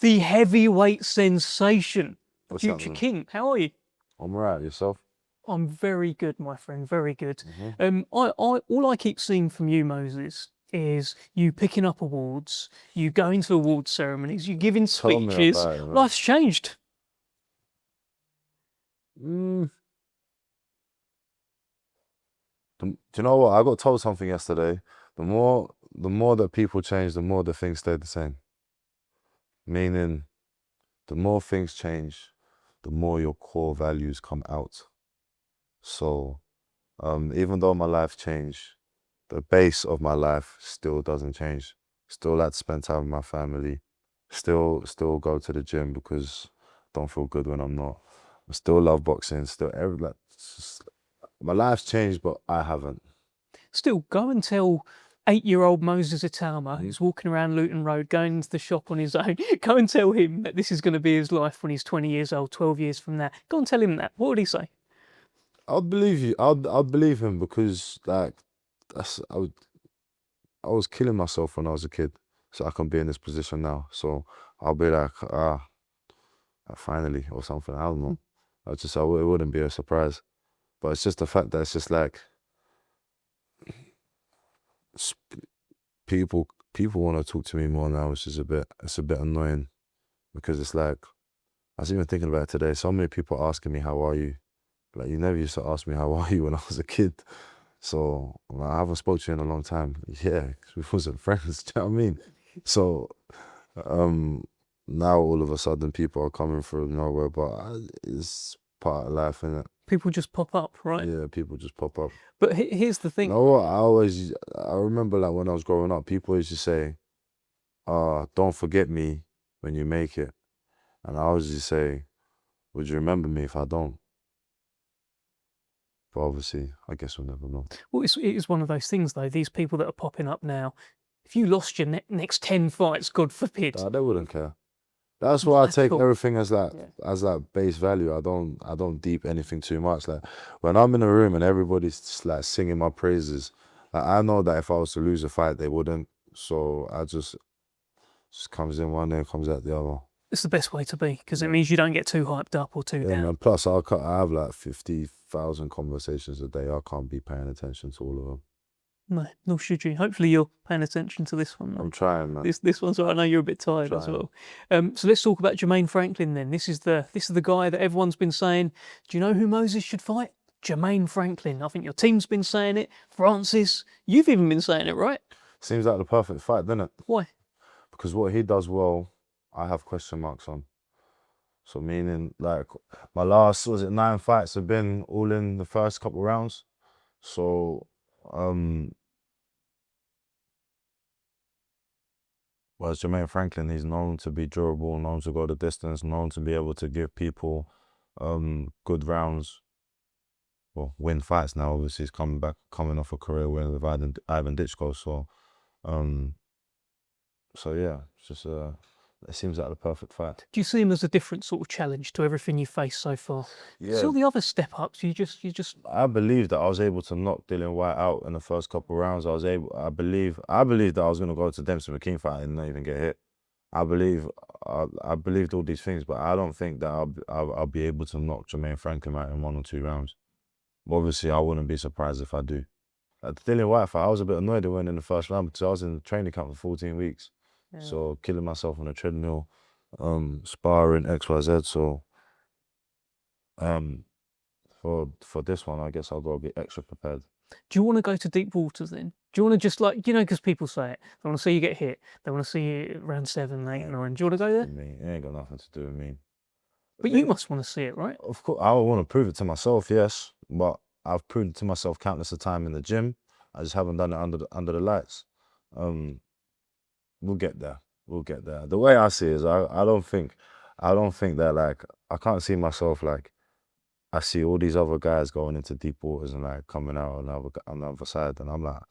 the heavyweight sensation, What's Future happening? King. How are you? I'm right. Yourself? I'm very good, my friend. Very good. Mm-hmm. All I keep seeing from you, Moses, is you picking up awards, you going to award ceremonies, you giving Tell me speeches. about it, man. Life's changed. Mm. Do you know what? I got told something yesterday. The more that people change, the more the things stay the same. Meaning, the more things change, the more your core values come out. So, even though my life changed, the base of my life still doesn't change. Still like to spend time with my family. Still go to the gym because I don't feel good when I'm not. I still love boxing. Still, my life's changed, but I haven't. Still, go and tell 8-year-old Moses Itauma, who's walking around Luton Road, going into the shop on his own, go and tell him that this is going to be his life when he's 20 years old, 12 years from now. Go and tell him that. What would he say? I'll believe you. I'll believe him because like I was killing myself when I was a kid, so I can be in this position now. So I'll be like, finally, or something. I don't know. It wouldn't be a surprise, but it's just the fact that it's just like people want to talk to me more now, which is it's a bit annoying because it's like I was even thinking about it today. So many people asking me how are you, like you never used to ask me how are you when I was a kid. So I haven't spoken to you in a long time. Yeah, 'cause we wasn't friends. Do you know what I mean? So now all of a sudden people are coming from nowhere, but it's part of life, isn't it? People just pop up, right? Yeah, people just pop up. But here's the thing. You know what? I remember like when I was growing up, people used to say, don't forget me when you make it. And I always just say, would you remember me if I don't? But obviously, I guess we'll never know. Well, it is one of those things, though. These people that are popping up now, if you lost your next 10 fights, God forbid. They wouldn't care. That's why I take Cool. everything as like base value. I don't deep anything too much. Like when I'm in a room and everybody's just like singing my praises, like I know that if I was to lose a fight, they wouldn't. So I just comes in one day, comes out the other. It's the best way to be because it means you don't get too hyped up or too down. Man. Plus, I have like 50,000 conversations a day. I can't be paying attention to all of them. No, nor should you. Hopefully, you're paying attention to this one. Though. I'm trying, man. This one's right. I know you're a bit tired as well. So let's talk about Jermaine Franklin then. This is the guy that everyone's been saying. Do you know who Moses should fight? Jermaine Franklin. I think your team's been saying it. Francis, you've even been saying it, right? Seems like the perfect fight, doesn't it? Why? Because what he does well, I have question marks on. So meaning like my last 9 fights have been all in the first couple rounds. So whereas Jermaine Franklin, he's known to be durable, known to go the distance, known to be able to give people good rounds. Well, win fights now. Obviously, he's coming off a career win with Ivan Ditchko. So yeah, it's just it seems like the perfect fight. Do you see him as a different sort of challenge to everything you've faced so far? Yeah. See all the other step ups. You just. I believe that I was able to knock Dillian Whyte out in the first couple of rounds. I believe that I was going to go to Dempsey McKean fight and not even get hit. I believed all these things, but I don't think that I'll be able to knock Jermaine Franklin out in 1 or 2 rounds. But obviously, I wouldn't be surprised if I do. At the Dillian Whyte fight, I was a bit annoyed at winning in the first round because I was in the training camp for 14 weeks. Yeah. So killing myself on a treadmill, sparring, XYZ. So for this one, I guess I'll go a bit extra prepared. Do you want to go to deep waters then? Do you want to just like, because people say it, they want to see you get hit, they want to see you round 7, 8, 9. Do you want to go there? Me, it ain't got nothing to do with me. But you must want to see it, right? Of course, I want to prove it to myself, yes. But I've proven it to myself countless of time in the gym. I just haven't done it under the lights. We'll get there. The way I see it is, I don't think that like I can't see myself like I see all these other guys going into deep waters and like coming out on the other side, and I'm like,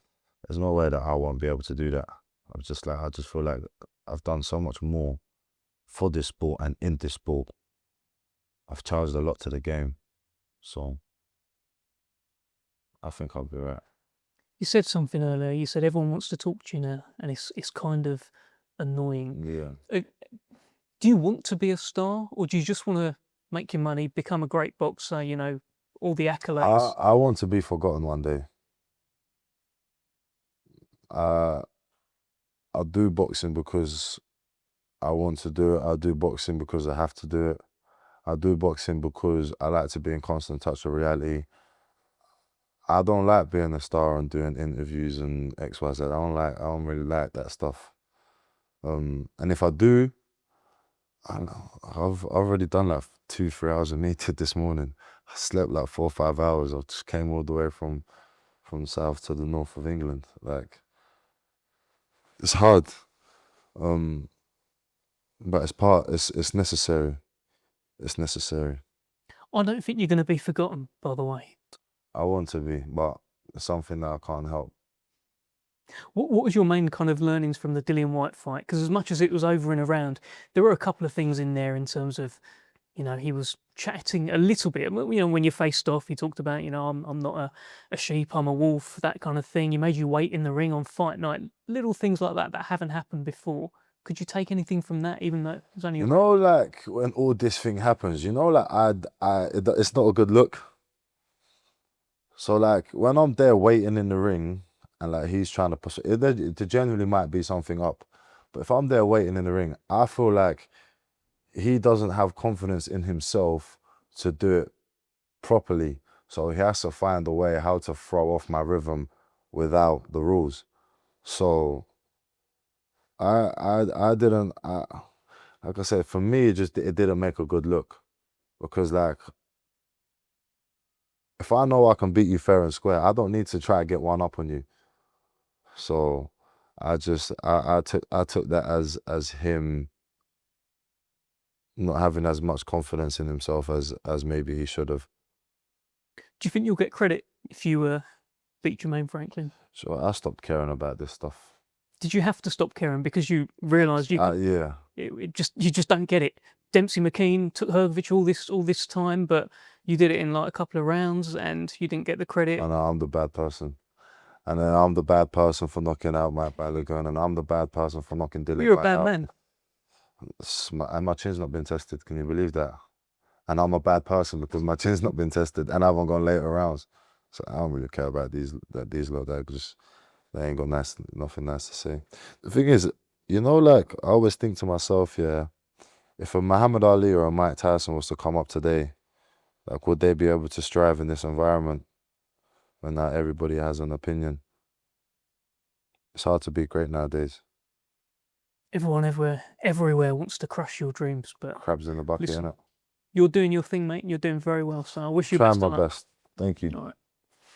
there's no way that I won't be able to do that. I just feel like I've done so much more for this sport and in this sport. I've charged a lot to the game, so I think I'll be right. You said something earlier. You said everyone wants to talk to you now, and it's kind of annoying. Yeah. Do you want to be a star, or do you just want to make your money, become a great boxer, you know, all the accolades? I want to be forgotten one day. I do boxing because I want to do it. I do boxing because I have to do it. I do boxing because I like to be in constant touch with reality. I don't like being a star and doing interviews and XYZ. I don't really like that stuff. And if I do, I've already done like 2-3 hours of meeting this morning. I slept like 4 or 5 hours. I just came all the way from south to the north of England. Like, it's hard. But it's necessary. It's necessary. I don't think you're going to be forgotten, by the way. I want to be, but it's something that I can't help. What was your main kind of learnings from the Dillian Whyte fight? Because as much as it was over and around, there were a couple of things in there in terms of, you know, he was chatting a little bit. You know, when you faced off, he talked about, you know, I'm not a sheep, I'm a wolf, that kind of thing. He made you wait in the ring on fight night. Little things like that that haven't happened before. Could you take anything from that, even though it was only... You know, like, when all this thing happens, you know, like, it's not a good look. So, like, when I'm there waiting in the ring and, like, he's trying to push it, there genuinely might be something up. But if I'm there waiting in the ring, I feel like he doesn't have confidence in himself to do it properly. So he has to find a way how to throw off my rhythm without the rules. So I didn't, like I said, for me, it didn't make a good look. Because, like, if I know I can beat you fair and square, I don't need to try to get one up on you. So I took that as him not having as much confidence in himself as maybe he should have. Do you think you'll get credit if you beat Jermaine Franklin? So I stopped caring about this stuff. Did you have to stop caring because you realised you could, yeah. you just don't get it? Dempsey McKean took Hergovich all this time, but you did it in like a couple of rounds and you didn't get the credit. And I'm the bad person. And then I'm the bad person for knocking out Mike Balogun, and I'm the bad person for knocking Dillian Whyte out. You're a bad man. And my chin's not been tested. Can you believe that? And I'm a bad person because my chin's not been tested and I haven't gone later rounds. So I don't really care about these lot. They ain't got nothing nice to say. The thing is, you know, like, I always think to myself, yeah, if a Muhammad Ali or a Mike Tyson was to come up today, like, would they be able to strive in this environment when not everybody has an opinion? It's hard to be great nowadays. Everyone everywhere wants to crush your dreams, but Crabs in the bucket, listen, innit? you're doing your thing, mate, and you're doing very well. So I wish you best of luck. Trying my best. Thank you. All right.